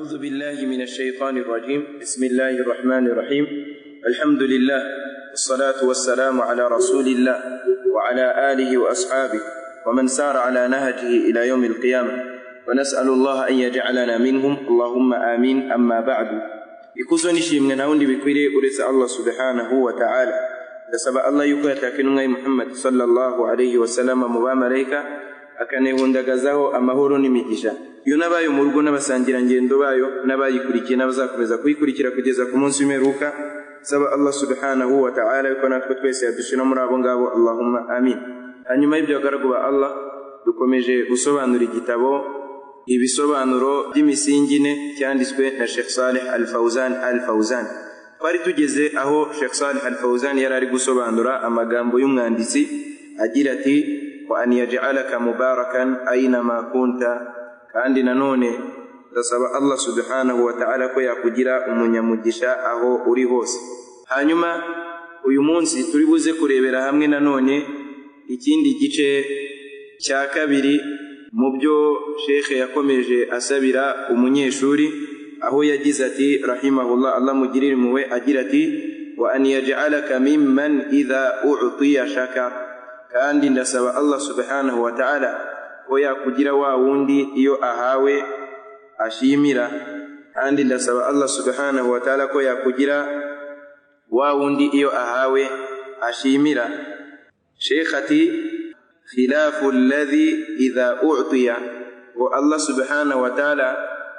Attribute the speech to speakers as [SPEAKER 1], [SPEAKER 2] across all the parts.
[SPEAKER 1] أعوذ بالله من الشيطان الرجيم. بسم الله الرحمن الرحيم. الحمد لله والصلاة والسلام على رسول الله وعلى آله وأصحابه ومن سار على نهجه إلى يوم القيامة، ونسأل الله أن يجعلنا منهم، اللهم آمين. أما بعد، ikuzo nishimwe na undi bikwiriye uretse Allah subhanahu wa ta'ala. Ndasaba Allah yuko yatakinunga Muhammad sallallahu alayhi wa sallam mu bamalaika akanehundagazaho amahoro n'imigisha yunabayo mu rugo n'abasangira ngendo bayo n'abayikurikiye n'abazakomeza kuyikurikira kugeza ku munsi w'imperuka. Saba Allah subhanahu wa ta'ala yuko natwe twese yadushira muri abo ngabo, Allahumma amin. Hanyuma y'ibyo bagaragu ba Allah, dukomeje gusobanura igitabo ibisobanuro by'imisingine cyanditswe na Sheikh Saleh Al-Fawzan Al-Fawzan. Twari tugeze aho Sheikh Saleh Al-Fawzan yari ari gusobanura amagambo y'umwanditsi agira ati wa an yaj'alaka mubarakan aynama kunta, kandi nanone ndasaba Allah subhanahu wa ta'ala ko yakugira umunyamugisha aho uri hose. Hanyuma uyu munsi turi buze kurebera hamwe nanone ikindi gice cya kabiri mu byo Sheikh yakomeje asabira umunyeshuri, aho yagize ati rahimahullah, Allah mugirire muwe, agira ati wa an yaj'alaka mimman idha u'tiya shakar, kandi ndasaba Allah subhanahu wa ta'ala ko yakugira wa wundi iyo ahawe ashimira, kandi ndasaba Allah subhanahu wa ta'ala ko yakugira wa wundi iyo ahawe ashimira. Sheikh ati khilafu alladhi idha u'tiya, wa Allah subhanahu wa ta'ala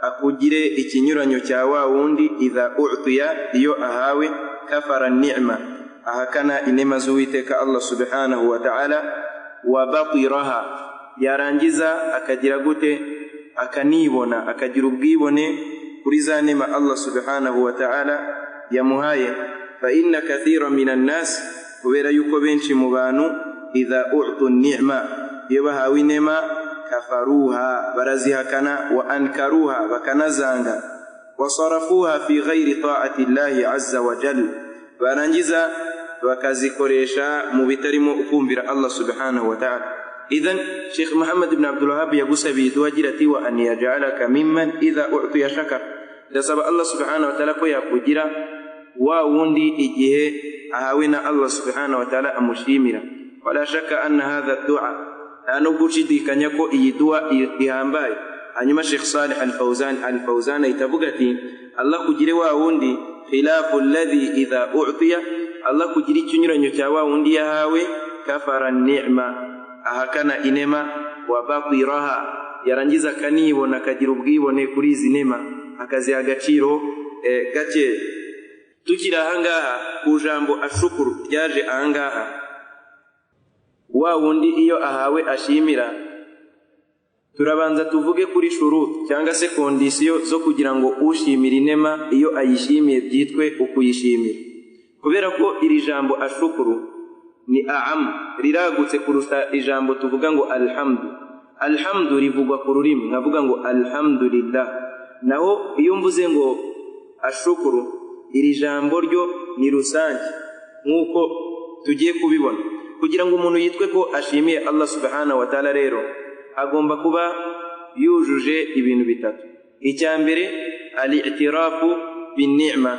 [SPEAKER 1] akugire ikinyuranyo cya wa wundi idha u'tiya iyo ahawe kafara ni'ma, ahakana inema z'Uwiteka Allah subhanahu wa ta'ala, wa batiraha, yarangiza akagira gute, akanibona, akagira ubwibone kuri za nema Allah subhanahu wa ta'ala yamuhaye. Fa inna kathiran minan nas, kubera yuko benshi mu bantu idha u'tu ni'ma, iyo bahawe inema kafaruha, barazihakana, wa ankaruha, bakanazanga, wa sarafuha fi ghairi ta'ati Allahi azza wa jalla, barangiza bakazikoresha mu bitarimo ukumvira Allah subhanahu wa ta'ala. Idhan Sheikh Muhammad ibn Abdul Wahhab yagusabiye duhagira ati wa an yaj'alaka mimman idha u'tiya shakar, ndasaba Allah subhanahu wa ta'ala ko yakugira wa wundi igihe ahawe na Allah subhanahu wa ta'ala amushimira. Wala shaka anna hadha ad-du'a, no gushidikanya ko iyi dua ihambaye. Hanyuma Sheikh Saleh Al-Fawzan Al-Fawzan itavuga ati Allah kugire wa wundi khilafu alladhi idha u'tiya, Allah kugira ikinyuranyo cya wa wundi yahawe kafara ni'ma, ahakana inema, wa batiraha, yarangiza kanibona akagira ubwibone kuri izi nema akaziha agaciro gake. Tukiri ahangaha ku jambo ashukuru ryaje ahangaha, wa wundi iyo ahawe ashimira, turabanza tuvuge kuri shurut cyangwa se kondisiyo zo kugira ngo ushimira inema iyo ayishimiye byitwe ukuyishimira. Kubera ko iri jambo ashukuru ni a'am, riragutse kurusha ijambo tuvuga ngo alhamdu. Alhamdu rivugwa ku rurimi, nkavuga ngo alhamdulillah. Naho iyo mvuze ngo ashukuru, iri jambo ryo ni rusange nk'uko tugiye kubibona. Kugira ngo umuntu yitwe ko ashimiye Allah subhanahu wa ta'ala, rero agomba kuba yujuje ibintu bitatu. Icya mbere al-i'tirafu bin-ni'ma,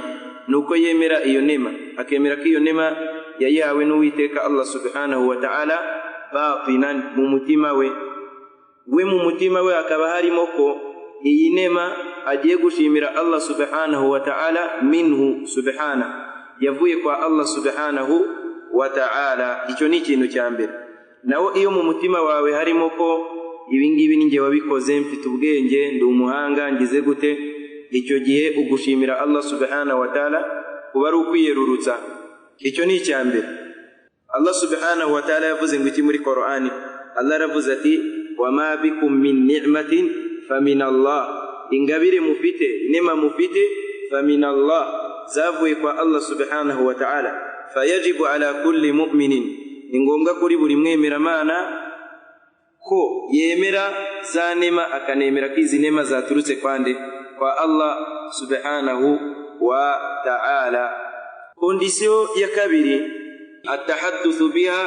[SPEAKER 1] nuko yemera iyo nema, akemera ko iyo nema yayihawe n'Uwiteka Allah subhanahu wa ta'ala batinan, mu mutima we mu mutima we akaba harimo ko iyi nema agiye gushimira Allah subhanahu wa ta'ala minhu subhana, yavuye kwa Allah subhanahu wa ta'ala. Icyo ni ikintu cya mbere. Naho iyo mu mutima wawe harimo ko ibingibi ninjye wabikoze, mfite ubwenge, ndi umuhanga, ngize gute, icyo gihe ugushimira Allah subhanahu wa ta'ala kuba ari ukwiyerurutsa. Icyo ni icya mbere. Allah subhanahu wa ta'ala yavuze ngo iki muri Qur'ani? Allah yaravuze ati wa ma bikum min ni'matin famin Allah, ingabire mufite, nema mufite, famin Allah, zavuye kwa Allah subhanahu wa ta'ala. Fayajibu ala kulli mu'minin, ni ngombwa kuri buri mwemeramana ko yemera za nema, akanemera ko izi nema zaturutse kwande, kwa Allah subhanahu wa ta'ala. Kondisiyo ya kabiri atahaduthu biha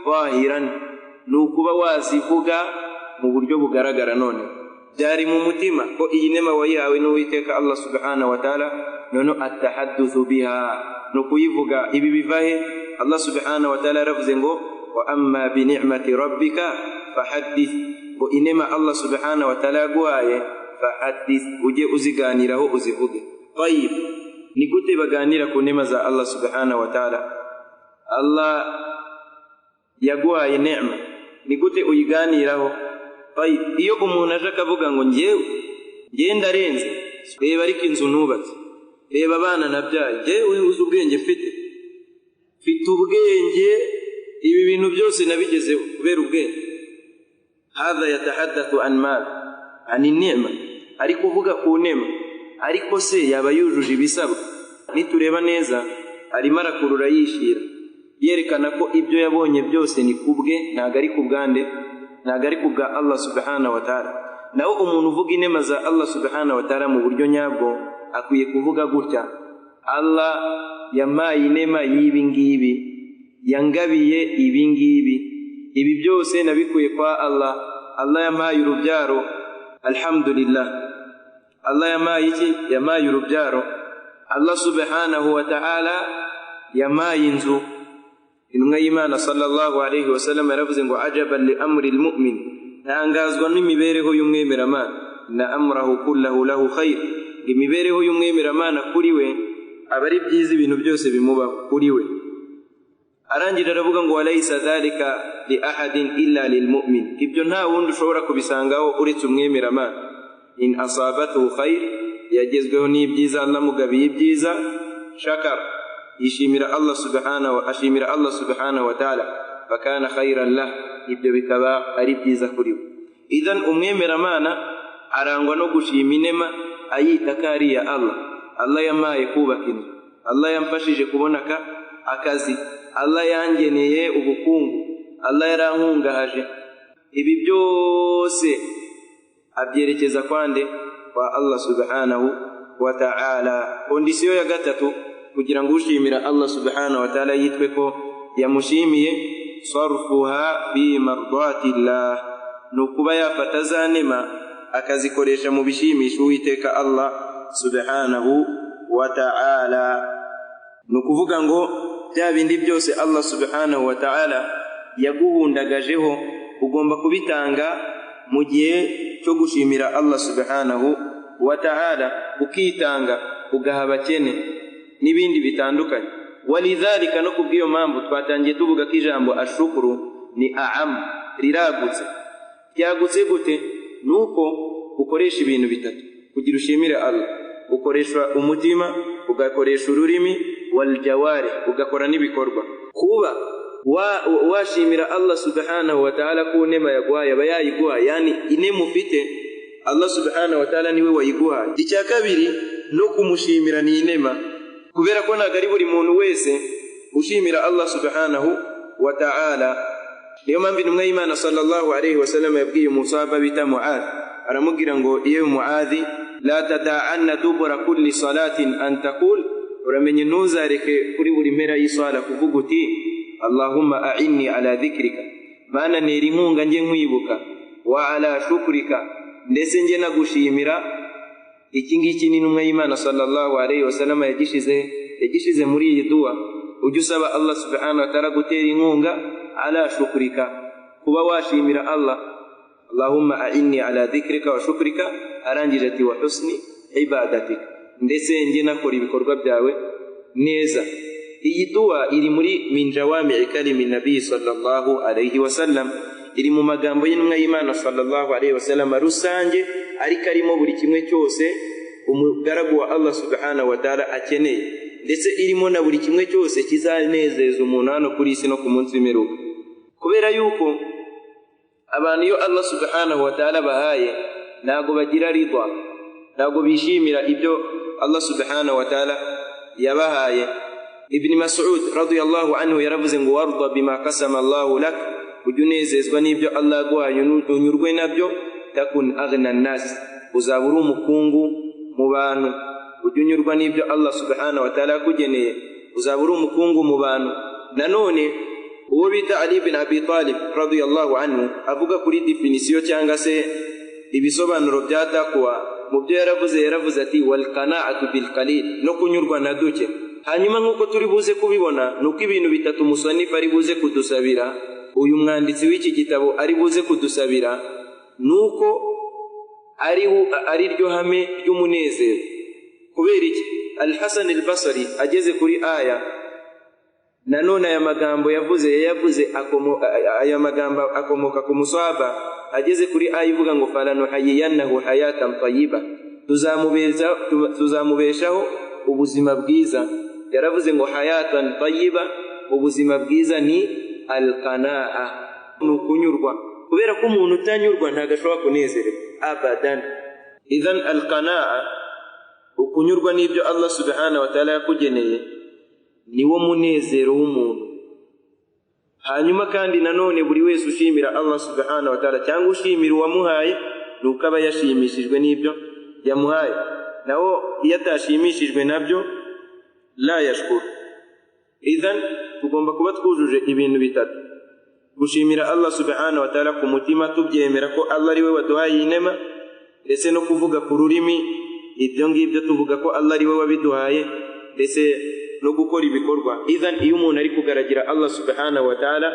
[SPEAKER 1] zahiran, ni ukuba wazivuga mu buryo bugaragara. None byari mu mutima ko iyi nema wayihawe n'Uwiteka Allah subhanahu wa ta'ala, nono atahaddathu biha no kuyivuga. Ibi bivahe? Allah subhanahu wa ta'ala yaravuze ngo wa amma bi ni'mati rabbika fahaddith, ko inema Allah subhanahu wa ta'ala yaguhaye fahaddith, uje uziganiraho uzivuge. Tayib, ni gute baganira ku nema za Allah subhanahu wa ta'ala? Allah yaguhaye neema, ni gute uyiganiraho? Tayib, iyo umuntu aje akavuga ngo njye ndarenze, reba ariko inzu nubatse, reba abana nabyaye, njyewe uzi ubwenge mfite ubwenge, ibi bintu byose nabigezeho kubera ubwenge. Hadha yatahaddathu an mal, ani neema, ari kuvuga ku neema, ariko se yaba yujuje ibisabwa? Nitureba neza arimo arakurura yishira, yerekana ko ibyo yabonye byose ni kubwe, ntago ari kubwande, ntago ari kubwa Allah subhanahu wa ta'ala. Naho umuntu uvuga inema za Allah subhanahu wa ta'ala mu buryo nyabwo akwiye kuvuga gutya: Allah yamaye inema y'ibi ngibi, yangabiye ibi ngibi, ibi byose nabikuye kwa Allah. Allah yamaye urubyaro, alhamdulillah. Allah yamaye iki? Yamaye urubyaro. Allah subhanahu wa ta'ala yamaye inzu. Intumwa y'Imana sallallahu alayhi wa sallam yaravuze ngo ajaban li amri almu'min, ntangazwa n'imibereho y'umwemeramana, na amrahu kullahu lahu khair, imibereho y'umwemeramana kuri we aba ari byiza, ibintu byose bimubaho kuri we. Arangira aravuga ngo walaysa dhalika li ahadin illa lilmu'min, ibyo nta wundi ushobora kubisangaho uretse umwemeramana. In asabathu khair, yagezweho n'ibyiza, Allah mugabiye ibyiza, shakar, yishimira Allah subhanahu wa ta'ala, fakana khairan lah, ibyo bikaba ari byiza kuri we. Idhan umwemeramana arangwa no gushima inema, ayita kari ya Allah. Allah yamaye kubaka inzu, Allah yamfashije kubona akazi, Allah yangeneye ubukungu, Allah yarankungahaje. Ibi byose abyerekeza kwande? Kwa Allah subhanahu wa ta'ala. Kondisiyo ya gatatu kugira ngo ushimira Allah subhanahu wa ta'ala yitwe ko yamushimiye, sarfuha fi mardatillah, nukuba yafata za nema akazikoresha mu bishimisha Uwiteka Allah subhanahu wa ta'ala. Nukuvuga ngo bya bindi byose Allah subhanahu wa ta'ala yaguhundagajeho ugomba kubitanga mu gihe cyo gushimira Allah subhanahu wa ta'ala, ukitanga ugaha abakene n'ibindi bitandukanye. Walidhalika, no kubwiyo mpamvu twatangiye tuvuga ko ijambo ashukuru ni aam, riragutse. Ryagutse gute? Nuko ukoresha ibintu bitatu kugira ushimire Allah. Ukoresha umutima, ugakoresha ururimi, wal jawari, ugakora n'ibikorwa. Kuba washimira Allah subhanahu wa ta'ala ku nema yaguhaye, aba yayiguhaye, yani inema ufite Allah subhanahu wa ta'ala niwe wayiguhaye. Icya kabiri no kumushimira ni inema, kubera ko ntago ari buri muntu wese ushimira Allah subhanahu wa ta'ala. Niyo mpamvu intumwa y'Imana sallallahu alayhi wa sallam yabwiye umusahaba bita Mu'adh, aramubwira ngo iyo Mu'adhi, la tada'anna dubura kulli salatin an taqul, uramenye ntuzareke kuri buri mpera y'isala kuvuga uti Allahumma a'inni ala dhikrika, mana nera inkunga nge nkwibuka, wa ala shukrika, ndetse nge nagushimira. Iki ngiki ni intumwa y'Imana sallallahu alayhi wa sallam yagishize muri iyi dua. Ujye usaba Allah subhanahu wa ta'ala gutera inkunga, ala shukrika, kuba washimira Allah. Allahumma a'inni ala dhikrika wa shukrika, arangije ati wa husni ibadatika, ndetse nge nakora ibikorwa byawe neza. Iyi dua iri muri min jawami'i kalimi nabi sallallahu alayhi wa sallam, iri mu magambo y'intumwa y'Imana sallallahu alayhi wa sallam rusange, ariko arimo buri kimwe cyose umugaragu wa Allah subhanahu wa ta'ala akeneye, ndetse irimo na buri kimwe cyose kizanezeza umuntu hano kuri isi no ku munsi w'imperuka. Kubera yuko abantu iyo Allah subhanahu wa ta'ala bahaye ntago bagira ridwa, ntago bishimira ibyo Allah subhanahu wa ta'ala yabahaye. Ibn Mas'ud radiyallahu anhu yaravuze ngo warda bima qasama Allah lak, ujye unezezwa n'ibyo Allah yaguhaye, unyurwe nabyo. Takun aghna an-nas, uzaba uri umukungu mu bantu. Ujye unyurwa n'ibyo Allah subhanahu wa ta'ala yakugeneye, uzaba uri umukungu mu bantu. Nanone uwo bita Ali ibn Abi Talib radiyallahu anhu avuga kuri definisiyo cyangwa se ibisobanuro bya takwa mu byo yaravuze ati wal qana'atu bil qalil, no kunyurwa na duke. Hanyuma nkuko turi buze kubibona nuko ibintu bitatu musannif ari buze kudusabira, uyu mwanditsi w'iki gitabo ari buze kudusabira, nuko ari ryo hame ry'umunezero. Kubera iki? Al-Hasan al-Basri ageze kuri aya, nanone aya magambo yavuze aya magambo akomoka ku musahaba, ageze kuri aya ivuga ngo falanuhayyannahu hayatan tayyiba, tuzamubeshaho ubuzima bwiza. Yaravuze ngo hayatan tayyiba, ubuzima bwiza ni al-qana'a, nukunyurwa. Kubera ko umuntu utanyurwa ntagashobora kunezerwa abadan. Idhan al-qana'a, ukunyurwa n'ibyo Allah subhanahu wa ta'ala yakugeneye, niwo munezero w'umuntu. Hanyuma kandi nanone buri wese ushimira Allah subhanahu wa ta'ala cyangwa ushimira uwamuhaye, nuko aba yashimishijwe n'ibyo yamuhaye. Naho iyo atashimishijwe nabyo la yashkur. Idhan tugomba kuba twujuje ibintu bitatu: gushimira Allah subhanahu wa ta'ala ku mutima, tubyemera ko Allah ari we waduhaye inema, ndetse no kuvuga ku rurimi ibyo ngibyo tuvuga ko Allah ari we wabiduhaye, ndetse no gukora ibikorwa. Idhan iyo umuntu ari kugaragira Allah subhanahu wa ta'ala,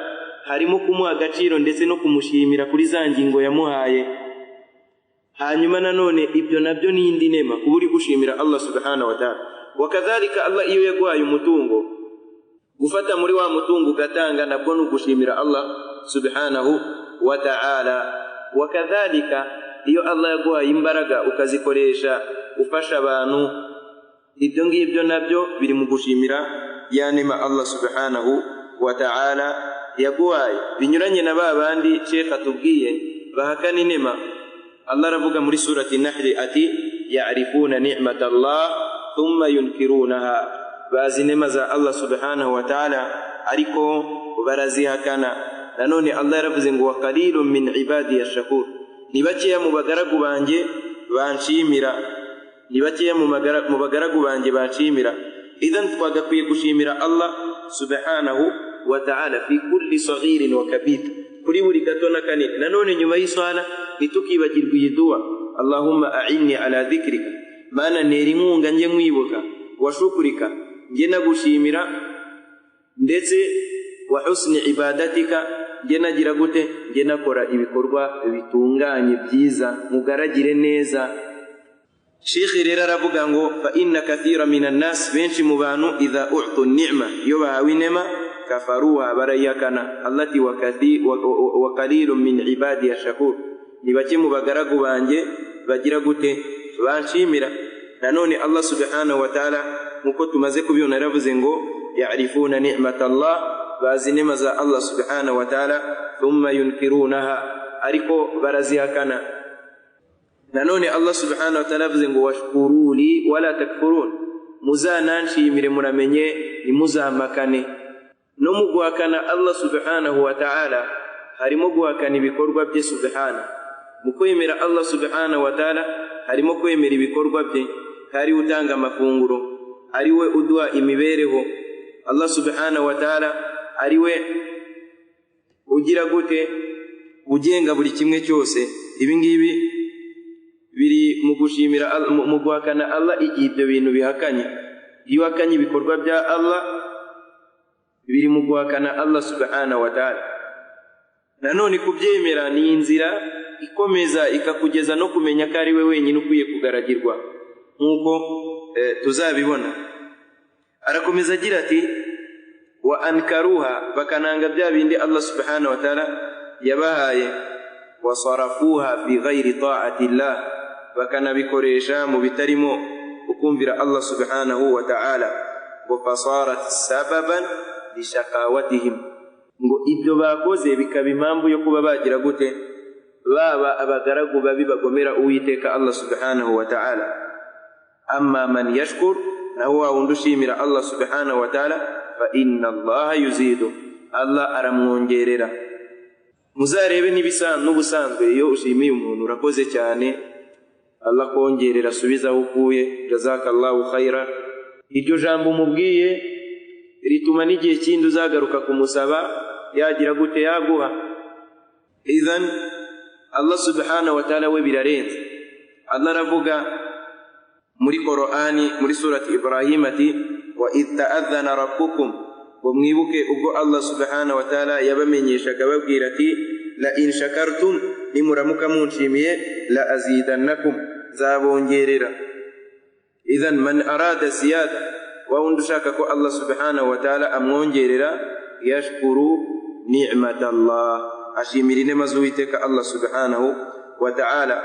[SPEAKER 1] harimo kumuha agaciro ndetse no kumushimira kuri za ngingo yamuhaye. Hanyuma nanone ibyo nabyo ni indi nema kuba uri gushimira Allah subhanahu wa ta'ala. Wakadhalika Allah iyo yaguhaye umutungo, gufata muri wa mutungo ugatanga, nabwo ni ugushimira Allah subhanahu wa ta'ala. Wakadhalika iyo Allah yaguhaye imbaraga ukazikoresha ufasha abantu, ibyo ngibyo nabyo biri mu gushimira ya nema Allah subhanahu wa ta'ala yaguhaye. Binyuranye na ba bandi Sheikh atubwiye bahakana inema. Allah aravuga muri surati Nahl ati ya'rifuna ni'matallah thumma yunkirunaha, bazi nema za Allah subhanahu wa ta'ala ariko barazihakana. Nanone Allah yaravuze ngo wa qalilun min ibadi ash-shakur, ni bakeya mu bagaragu banjye banshimira, ni bakeya mu bagaragu banjye banshimira. Idhan twagakwiye gushimira Allah subhanahu wa ta'ala fi kulli saghirin wa kabir, kuri buri gato na kanini. Nanone nyuma y'iswala nitukibagirwa iyi dua, Allahumma a'inni ala dhikrika, mana neri inkunga nge nkwibuka, wa shukrika, nge nagushimira, ndetse wa husni ibadatika, nge nagira gute, nge nakora ibikorwa bitunganye byiza, mugaragire neza. Sheikh rero aravuga ngo fa inna kathira minan nas, benshi mu bantu idha u'tu ni'ma, iyo bahawe inema, kafaruha, barayakana. Allati wa qalilun min ibadi ash-shakur, ni bake mu bagaragu banjye bagira gute, banshimira. Nanone Allah subhanahu wa ta'ala nkuko tumaze kubyona yaravuze ngo ya'rifuna ni'matallah, bazi nema za Allah subhanahu wa ta'ala, thumma yunkirunaha, ariko barazihakana. Nanone Allah subhanahu wa ta'ala yavuze ngo washkuruli wala takfurun, muzananshimire muramenye nimuzamakane. No mu guhakana Allah subhanahu wa ta'ala harimo guhakana ibikorwa bye subhanahu. Mu kwemera Allah subhanahu wa ta'ala harimo kwemera ibikorwa bye, hari utanga amafunguro, ari we uduha imibereho. Allah subhanahu wa ta'ala ari we ugira gute, ugenga buri kimwe cyose. Ibi ngibi biri mu gushimira mu guhakana Allah igihe ibyo bintu bihakanye. Iyo hakanye ibikorwa bya Allah biri mu guhakana Allah subhanahu wa ta'ala. Nanone kubyemera ni inzira ikomeza ikakugeza no kumenya ko ari we wenyine ukwiye kugaragirwa, nkuko tuzabibona. Arakomeza agira ati wa ankaruha, bakananga bya bindi Allah subhanahu wa ta'ala yabahaye, wa sarafuha fi ghairi ta'ati Allah, bakanabikoresha mu bitarimo ukumvira Allah subhanahu wa ta'ala. Wa fasarat sababan li shaqawatihim, ngo ibyo bakoze bikaba impamvu yo kuba bagira gute, baba abagaragu babi bagomera Uwiteka Allah subhanahu wa ta'ala. Amma man yashkur, naho wa wundi ushimira Allah subhanahu wa ta'ala, fa inna Allah yuzidu, Allah aramwongerera. Muzarebe n'ubusanzwe iyo ushimiye umuntu urakoze cyane, Allah kongerera, subiza ukuye, jazakallahu khaira. Iryo jambo umubwiye rituma n'igihe kindi uzagaruka kumusaba yagira gute, yaguha. Idhan Allah subhanahu wa ta'ala we birarenze. Allah aravuga muri Qur'ani muri surati Ibrahim ati wa idh ta'adhana rabbukum, ngo mwibuke ubwo Allah subhanahu wa ta'ala yabamenyeshaga babwira ati la in shakartum, nimuramuka munshimiye la azidannakum, zabongerera. Idhan man arada ziyada, wa undushaka ko Allah subhanahu wa ta'ala amwongerera, yashkuru ni'matallah, ashimira inema z'Uwiteka Allah subhanahu wa ta'ala.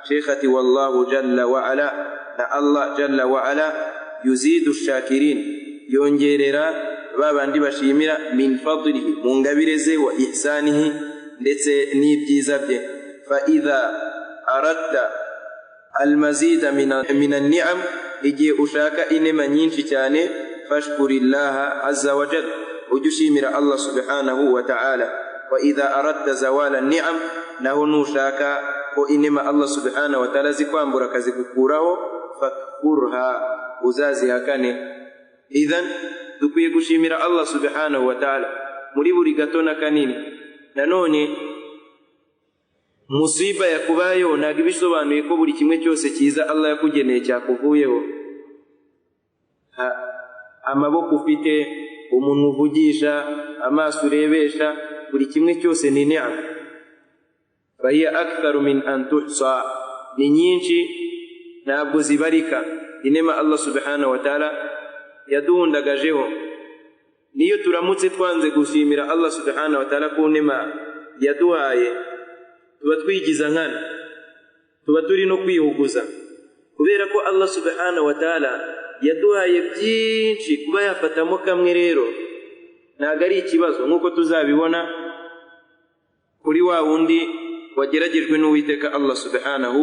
[SPEAKER 1] Sheikhati wallahu jalla wa ala, na Allah jalla wa ala yuzidu shakirin, yongerera babandi bashimira min fadlihi, mu ngabireze, wa ihsanihi, ndetse n'ibyiza bye. Fa idha aradta almazida min an-ni'am, igihe ushaka inema nyinshi cyane, fashkurillaha azza wa jalla, ujye ushimira Allah subhanahu wa ta'ala. Wa idha aradta zawala an-ni'am, naho nushaka ko inema Allah subhanahu wa ta'ala zikwambura kazikukuraho, fakfurha, uzazihakane. Idhan dukwiye gushimira Allah subhanahu wa ta'ala muri buri gato na kanini. Nanone musiba yakubayeho ntabwo ibisobanuye ko buri kimwe cyose cyiza Allah yakugeneye cyakuvuyeho. Amaboko ufite, umunwa uvugisha, amaso urebesha, buri kimwe cyose ni ni'ama. Fahiya aktharu min an tuhsa, ni nyinshi ntabwo zibarika. Inema Allah subhanahu wa ta'ala yaduhundagajeho. Niyo turamutse twanze gushimira Allah subhanahu wa ta'ala ku nema yaduhaye, tuba twigiza nkana, tuba turi no kwihuguza, kubera ko Allah subhanahu wa ta'ala yaduhaye byinshi. Kuba yafatamo kamwe rero ntabwo ari ikibazo, nk'uko tuzabibona kuri wa wundi wageragejwe n'Uwiteka Allah subhanahu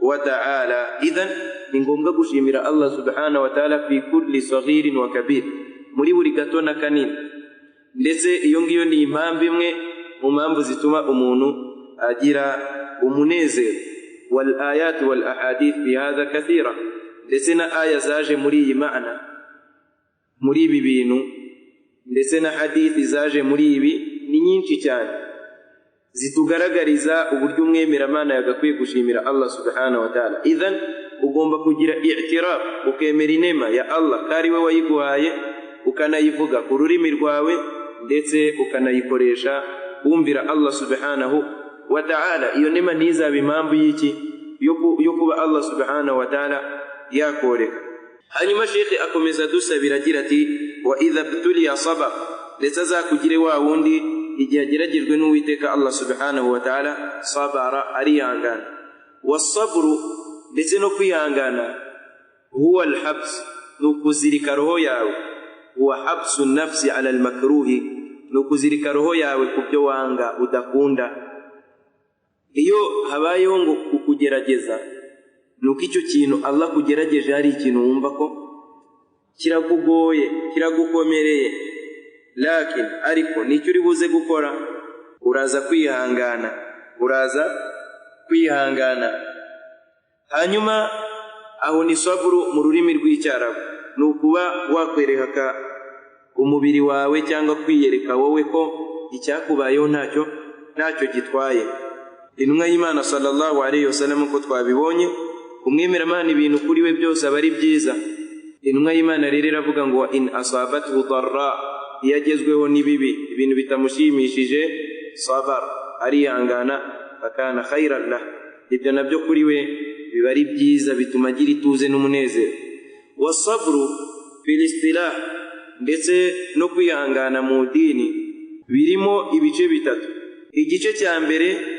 [SPEAKER 1] wa ta'ala. Idhan ni ngombwa gushimira Allah subhanahu wa ta'ala fi kulli saghirin wa kabir, muri buri gato na kanini. Ndetse iyo ngiyo ni impamvu imwe mu mpamvu zituma umuntu agira umunezero. Wal ayat wal ahadith fi hadha kathira, ndetse na aya zaje muri iyi maana, muri ibi bintu, ndetse na hadithi zaje muri ibi ni nyinshi cyane, zitugaragariza uburyo umwemeramana yagakwiye gushimira Allah subhanahu wa ta'ala. Idhan ugomba kugira i'tiraf, ukemera inema ya Allah ko ari we wayiguhaye, ukanayivuga ku rurimi rwawe, ndetse ukanayikoresha wumvira Allah subhanahu wa ta'ala. Iyo nema ntizaba impamvu y'iki yo kuba Allah subhanahu wa ta'ala yakoreka. Hanyuma Sheikh akomeza dusabira agira ati wa idha btuliya sabar, ndetse azakugire wa wundi igihe ageragejwe n'Uwiteka Allah subhanahu wa ta'ala, sabara, arihangana. Wasabru, ndetse no kwihangana, huwa alhabs, nukuzirika roho yawe, huwa habsu nafsi ala almakruhi, nukuzirika roho yawe kubyo wanga udakunda. Iyo habayeho ngo kukugerageza, nuko icyo kintu Allah kugerageje hari ikintu wumva ko kirakugoye, kiragukomereye, lakin ariko nicyo uri buze gukora, uraza kwihangana, Hanyuma aho ni saburu mu rurimi rw'icyarabu, ni ukuba wakwereka umubiri wawe cyangwa kwiyereka wowe ko icyakubayeho ntacyo gitwaye. Intumwa y'Imana sallallahu alayhi wasallam ko twabibonye, umwemeramana ibintu kuri we byose aba ari byiza. Intumwa y'Imana rero iravuga ngo in asabathu darra, iyo agezweho n'ibibi, ibintu bitamushimishije, sabar, arihangana, fakana khairan lah, ibyo nabyo kuri we biba ari byiza, bituma agira ituze n'umunezero. Wasabru fil istilah, ndetse no kwihangana mu dini birimo ibice bitatu. Igice cya mbere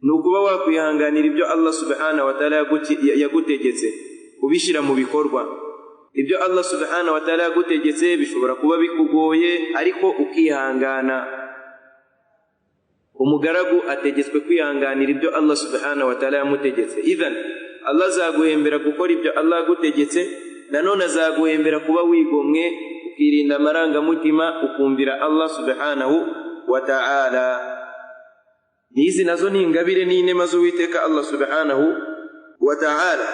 [SPEAKER 1] ni ukuba wakwihanganira ibyo Allah subhanahu wa ta'ala yagutegetse, ubishyira mu bikorwa. Ibyo Allah subhanahu wa ta'ala yagutegetse bishobora kuba bikugoye, ariko ukihangana. Umugaragu ategetswe kwihanganira ibyo Allah subhanahu wa ta'ala yamutegetse. Idhan Allah azaguhembera gukora ibyo Allah yagutegetse, nanone azaguhembera kuba wigomwe, ukirinda amarangamutima, ukumvira Allah subhanahu wa ta'ala. Nizi nazo ni ingabire n'inema z'Uwiteka Allah subhanahu wa ta'ala.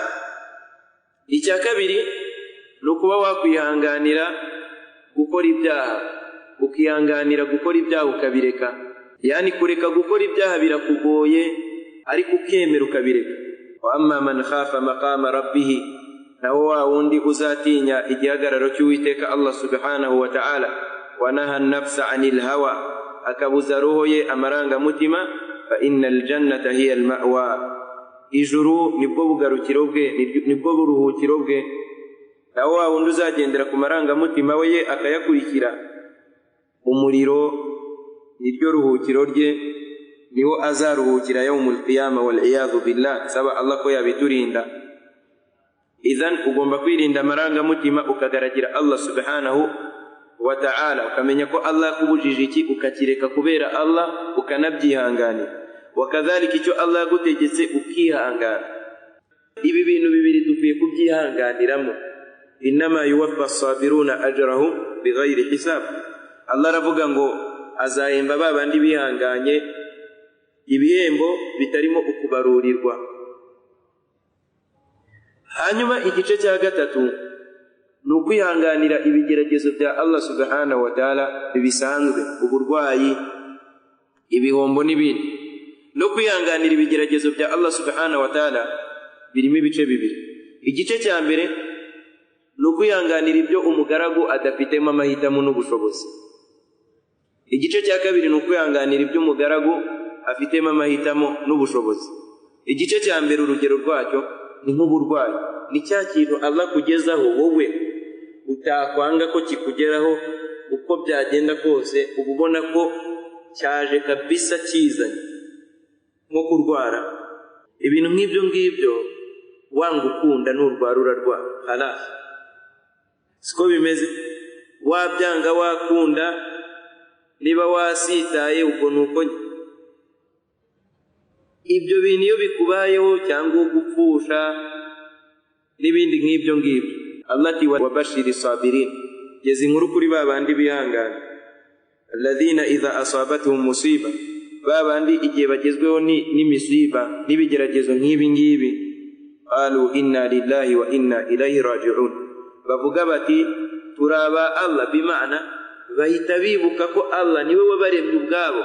[SPEAKER 1] Icya kabiri ni ukuba wakwihanganira gukora ibyaha, ukihanganira gukora ibyaha ukabireka. Yani kureka gukora ibyaha birakugoye, ariko ukemera ukabireka. Wa amma man khafa maqama rabbih, naho wa wundi uzatinya igihagararo cy'Uwiteka Allah subhanahu wa ta'ala, wa naha an-nafsa 'anil hawa, akabuza roho ye amaranga mutima, fa innal jannata hiya al-ma'wa, ijuru nibwo bugarukiro bwe, nibwo buruhukiro bwe. Naho wa wundi uzagendera ku maranga mutima we ye akayakurikira, umuriro niryo ruhukiro rye, niho azaruhukira yawmul qiyamah wal iyadhu billah. Saba Allah ko yabiturinda. Idhan ugomba kwirinda amaranga mutima ukagaragira Allah subhanahu wa ta'ala, ukamenya ko Allah kubujije iki ukakireka kubera Allah ukanabyihanganira, wakadhalika icyo Allah yagutegetse ukihangana. Ibi bintu bibiri dukwiye kubyihanganiramo. Innama yuwaffa as-sabiruna ajrahum bighayri hisab. Allah aravuga ngo azahemba babandi bihanganye ibihembo bitarimo ukubarurirwa. Hanyuma igice cya gatatu ni ukwihanganira ibigeragezo bya Allah subhanahu wa ta'ala bisanzwe, uburwayi, ibihombo n'ibindi. No kwihanganira ibigeragezo bya Allah subhanahu wa ta'ala birimo ibice bibiri. Igice cya mbere ni ukwihanganira ibyo umugaragu adafitemo amahitamo n'ubushobozi. Igice cya kabiri ni ukwihanganira ibyo umugaragu afitemo amahitamo n'ubushobozi. Igice cya mbere urugero rwacyo ni nk'uburwayi, ni cya kintu Allah kugezaho wowe utakwanga ko kikugeraho uko byagenda kose, uba ubona ko cyaje kabisa kizanye, nko kurwara. Ibintu nk'ibyo ngibyo wanga ukunda n'urwara urarwara, halas. Siko bimeze. Wabyanga wakunda, niba wasitaye ubwo nuko. Ibyo bintu iyo bikubayeho cyangwa gupfusha n'ibindi nk'ibyo ngibyo, Allah ati wabashiri sabirin, geze inkuru kuri babandi bihangana. Alladhina idha asabatuhum musiba, babandi igihe bagezweho n'imisiba n'ibigeragezo nk'ibi ngibi, qalu inna lillahi wa inna ilayhi raji'un, bavuga bati turaba Allah, bimana bahita bibuka ko Allah niwe wabaremye ubwabo,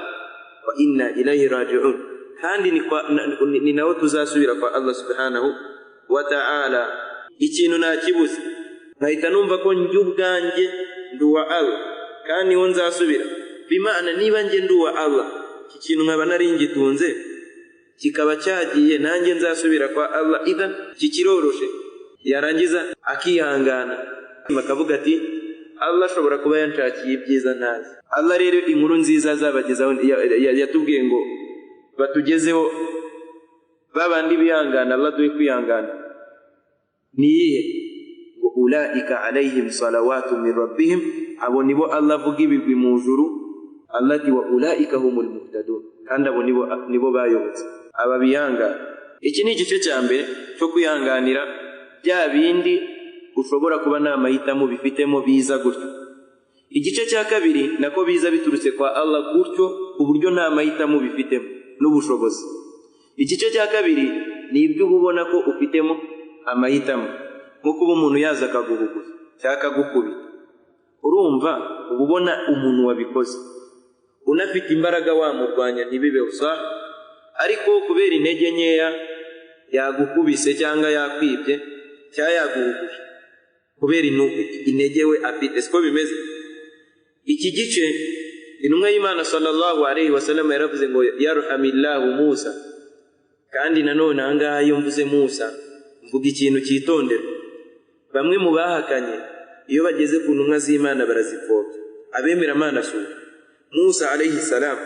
[SPEAKER 1] wa inna ilayhi raji'un, kandi ni nawe tuzasubira kwa Allah subhanahu wa ta'ala. Ikintu nakibuze nkahita numva ko njye ubwanjye nduwa Allah kandi niho nzasubira, bimana niba njye nduwa Allah, iki kintu nkaba nari ngitunze kikaba cyagiye, nanjye nzasubira kwa Allah. Idhan kikiroroshe, yarangiza akihangana bakavuga ati Allah ashobora kuba yanshakiye ibyiza ntazi. Allah rero inkuru nziza azabagezaho yatubwiye ngo batugezeho babandi bihangana, Allah duhe kwihangana. Niyihe? Ngo ulaika alaihim salawatu min rabbihim, abo nibo Allah avuga ibigwi mu juru. Allah ati wa ulaika humul muhtadun, kandi abo nibo bayobotse, aba bihangana. Iki ni igice cya mbere cyo kwihanganira bya bindi ushobora kuba nta mahitamo bifitemo biza gutyo. Igice cya kabiri nako biza biturutse kwa Allah gutyo, uburyo nta mahitamo bifitemo n'ubushobozi. Igice cya kabiri ni ibyo ubona ko ufitemo amahitamo, nko kuba umuntu yaza akaguhuguza cyangwa akagukubita, urumva uba ubona umuntu wabikoze, unafite imbaraga wamurwanya ntibibeho sawa, ariko kubera intege nkeya yagukubise cyangwa yakwibye cyangwa yaguhuguje kubera intege we afite. Siko bimeze. Iki gice intumwa y'Imana sallallahu alayhi wa sallam yaravuze ngo yarhamillahu Musa, kandi nanone ahangaha iyo mvuze Musa mvuga ikintu cyitondera. Bamwe mu bahakanye iyo bageze ku ntumwa z'Imana barazipfobya, abemera Imana sura. Musa alayhi salam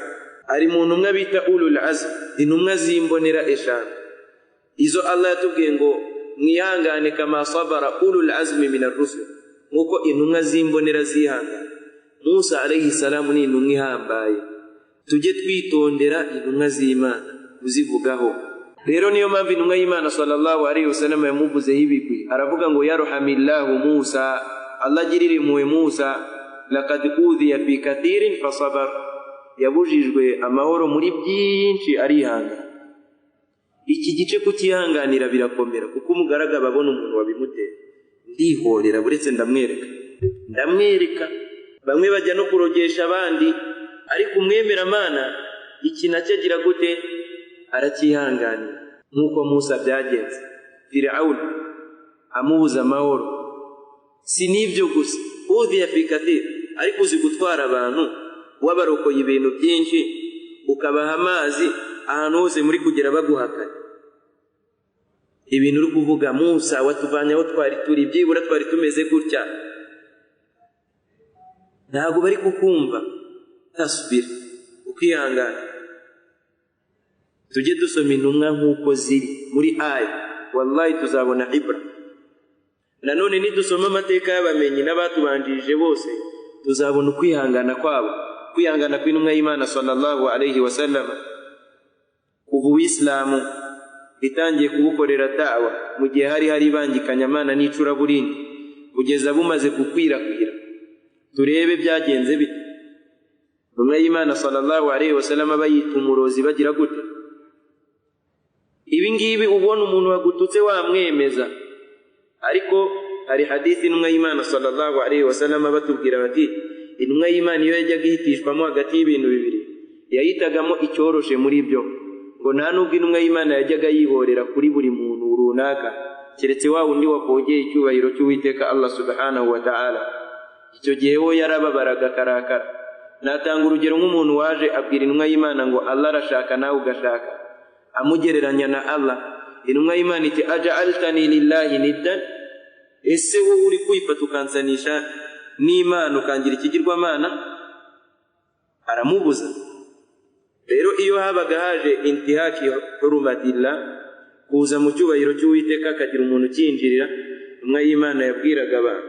[SPEAKER 1] ari mu ntumwa bita ulul azm, intumwa z'imbonera eshanu. Izo Allah yatubwiye ngo mwihangane kama sabara ulul azmi minar rusul, nkuko intumwa z'imbonera zihangana. Musa alayhi salam ni intumwa ihambaye, tujye twitondera intumwa z'Imana kuzivugaho. Rero niyo mpamvu intumwa y'Imana sallallahu alayhi wasallam yamuvuzeho ibigwi, aravuga ngo yarhamillahu Musa, Allah agirire impuhwe Musa, laqad udhiya fi kathirin fasabar, yabujijwe amahoro muri byinshi arihangana. Iki gice kukihanganira birakomera, kuko umugaraga babona umuntu wabimuteye, ndihorera buretse ndamwereka. Bamwe bajya no kurogesha abandi, ariko umwemera Imana iki nacyo agira gute? arakihanganira nk'uko Musa byagenze. Firauni amubuza amahoro. Si n'ibyo gusa, udhiya fi kathir, ariko uzi gutwara abantu wabarokoye ibintu byinshi ukabaha amazi ahantu hose muri kugera baguhakanye. Ibintu uri kuvuga Musa watuvanye aho twari turi, byibura twari tumeze gutya, ntabwo bari kukumva. Tasbir, ukihangana. Tujye dusoma intumwa nk'uko ziri muri aya, wallahi tuzabona ibra. Nanone nidusoma amateka y'abamenyi n'abatubanjirije bose, tuzabona ukwihangana kwabo, kwihangana kw'intumwa y'Imana sallallahu alayhi wasallam. Kuva Uislamu itangiye kubukorera dawa mu gihe hari ibangikanyamana n'icuraburindi, kugeza bumaze gukwirakwira, turebe byagenze bite. Intumwa y'Imana sallallahu alayhi wasallam bayita umurozi bagira gute? Ibi ngibi ubona umuntu wagututse wamwemeza, ariko hari hadithi intumwa y'Imana sallallahu alayhi wasallam batubwira bati, intumwa y'Imana iyo yajyaga ihitishwamo hagati y'ibintu bibiri, yahitagamo icyoroshe muri byo, ngo nta nubwo intumwa y'Imana yajyaga yihorera kuri buri muntu runaka, keretse wa wundi wapogeye icyubahiro cy'Uwiteka Allah subhanahu wa ta'ala. Icyo gihe wo yarababaraga karakara. Natanga urugero nk'umuntu waje abwira intumwa y'Imana ngo Allah arashaka nawe ugashaka, amugereranya na Allah. Intumwa y'Imana iti aja'altani lillahi niddan, ese wowe uri kwifata ukansanisha n'Imana ukangira ikigirwamana? Aramubuza. Rero iyo habaga haje intihaki hurumatillah, kuza mu cyubahiro cy'Uwiteka akagira umuntu ukinjirira, intumwa y'Imana yabwiraga abantu.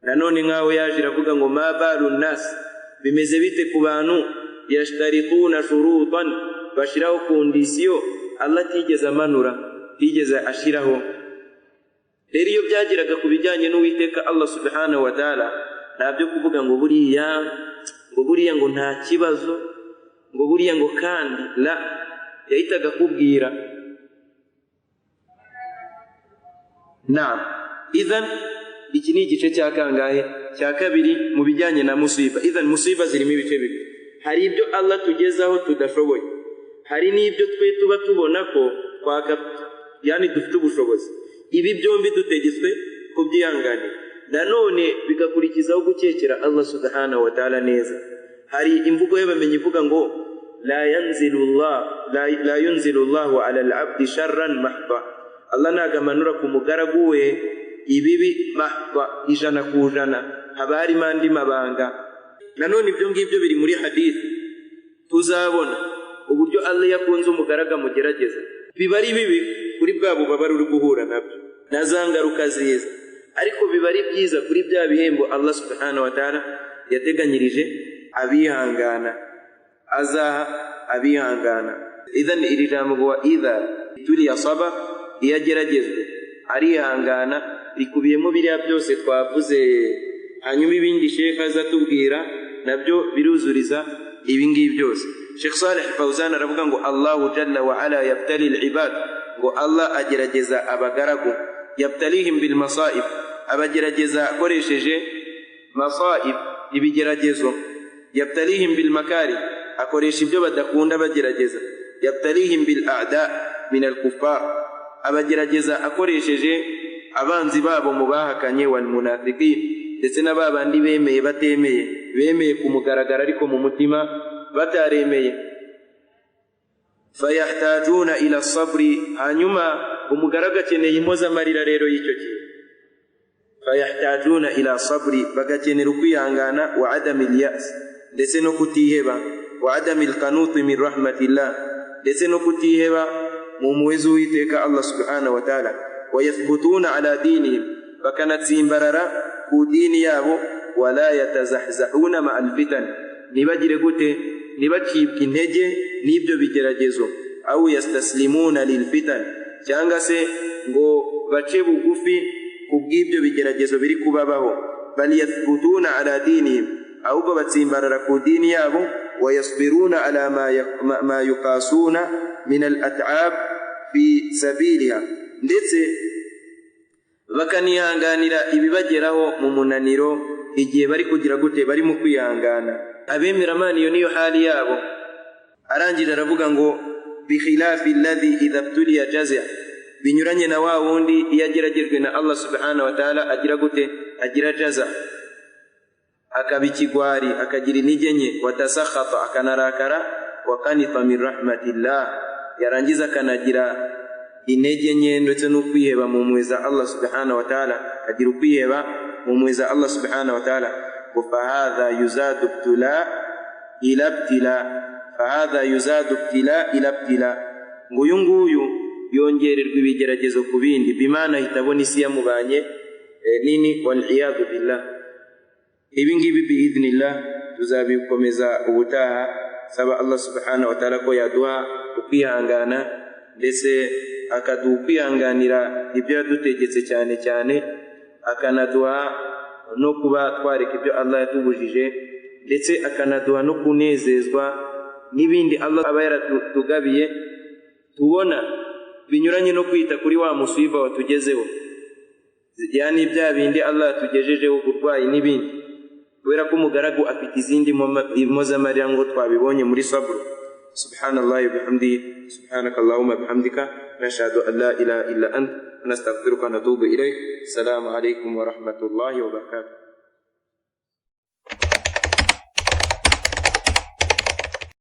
[SPEAKER 1] Nanone nk'aho yaje iravuga ngo ma balun nas, bimeze bite ku bantu yashtarituna shurutan, bashiraho kondisiyo Allah tigeze amanura, tigeze ashiraho. Rero iyo byagiraga ku bijyanye n'Uwiteka Allah subhanahu wa ta'ala, ntabyo kuvuga ngo buriya ngo nta kibazo, ngo buriya ngo kandi la, yahitaga kubwira. Idhan iki ni igice cya kangahe? Cya kabiri mu bijyanye na musiba. Idhan musiba zirimo ibice bibiri. Hari ibyo Allah tugezaho tudashoboye, hari n'ibyo twe tuba tubona ko dufite ubushobozi. Ibi byombi dutegetswe kubyihanganira. Nanone bigakurikizaho gukekera Allah subhanahu wa ta'ala neza. Hari imvugo y'abamenyi ivuga ngo la yunzilu Allahu ala al-abdi sharran mahda, Allah nagamanura ku mugaragu we ibibi mahda, ijana ku ijana, haba harimo andi mabanga. Nanone ibyo ngibyo biri muri hadithi. Tuzabona uburyo Allah yakunze umugaraga mugerageza, biba ari bibi kuri bwa bubabare uri guhura nabyo na za ngaruka ziza, ariko biba ari byiza kuri bya bihembo Allah subhanahu wa ta'ala yateganyirije abihangana, azaha abihangana. Idhan iri jambo wa idha tuliya saba, iyo ageragezwe arihangana, rikubiyemo biriya byose twavuze. Hanyuma ibindi Sheikh azatubwira nabyo biruzuriza ibingibi byose. Sheikh Saleh Fawzan aravuga ngo Allahu jalla wa ala yabtali al-ibad, ngo Allah agerageza abagaragu, yabtalihim bil masaib, abagerageza akoresheje masaib, ibigeragezo. Yabtalihim bil makari, akoresha ibyo badakunda bagerageza. Yabtalihim bil a'da min al-kuffar, abagerageza akoresheje abanzi babo mu bahakanye, wal munafiqin, ndetse n'ababandi bemeye batemeye, bemeye kumugaragara ariko mu mutima bataremeye. Fayahtajuna ila sabri, hanyuma umugaraga akeneye impozamarira rero y'icyo kintu. Fayahtajuna ila sabri, bagakenera ukwihangana, wa adamil yas, ndetse no kutiheba, wa adamil qanut min rahmatillah, ndetse no kutiheba mu mpuhwe z'Uwiteka Allah subhanahu wa ta'ala. ويثبتون على دينهم, bakanatsimbarara ku dini yabo. ولا يتزحزحون مع الفتن, nibagire gute? Nibacibwa intege n'ibyo bigeragezo. أو يستسلمون للفتن, cyangwa se ngo bace bugufi kubw'ibyo bigeragezo biri kubabaho. بل يثبتون على دينهم, ahubwo batsimbarara ku dini yabo. ويصبرون على ما يقاسون من الأتعاب في سبيلها, ndetse bakanihanganira ibibageraho mu munaniro igihe bari kugira gute, bari mu kwihangana. Abemera Imana iyo niyo hali yabo. Arangira aravuga ngo بخلاف الذي إذا ابتلي جزع binyuranye na wa wundi yageragejwe na Allah subhanahu wa ta'ala agira gute agira jaza akabikigwari akagira intege nke watasakhata akanarakara wakanita min rahmatillah yarangiza kanagira intege nke ndetse no kwiheba mu mweza Allah subhanahu wa ta'ala kagira kwiheba mu mweza Allah subhanahu wa ta'ala fahadha yuzadu ibtila ila ibtila fahadha yuzadu ibtila ila ibtila nguyunguyu yongererwa ibigeragezo ku bindi bimana hitabona isi yamubanye nini wal iyadu billah ibi ngibi biidhnillah tuzabikomeza ubutaha saba Allah subhanahu wa ta'ala ko yaduha ukwihangana ndetse akadukwihanganira ibyo yadutegetse cyane cyane akanaduha no kuba twareka ibyo Allah yatubujije ndetse akanaduha no kunezezwa n'ibindi Allah aba yaratugabiye tubona binyuranye no kwita kuri wa musiba watugezeho yani bya bindi Allah yatugejejeho uburwayi n'ibindi kubera ko umugaragu afite izindi mozamarira ngo twabibonye muri sabr subhanallahi bihamdihi subhanakallahumma bihamdika nashhadu an la ilaha illa anta nastaghfiruka wa natubu ilayk. Assalamu alaykum wa rahmatullahi wa barakatuh.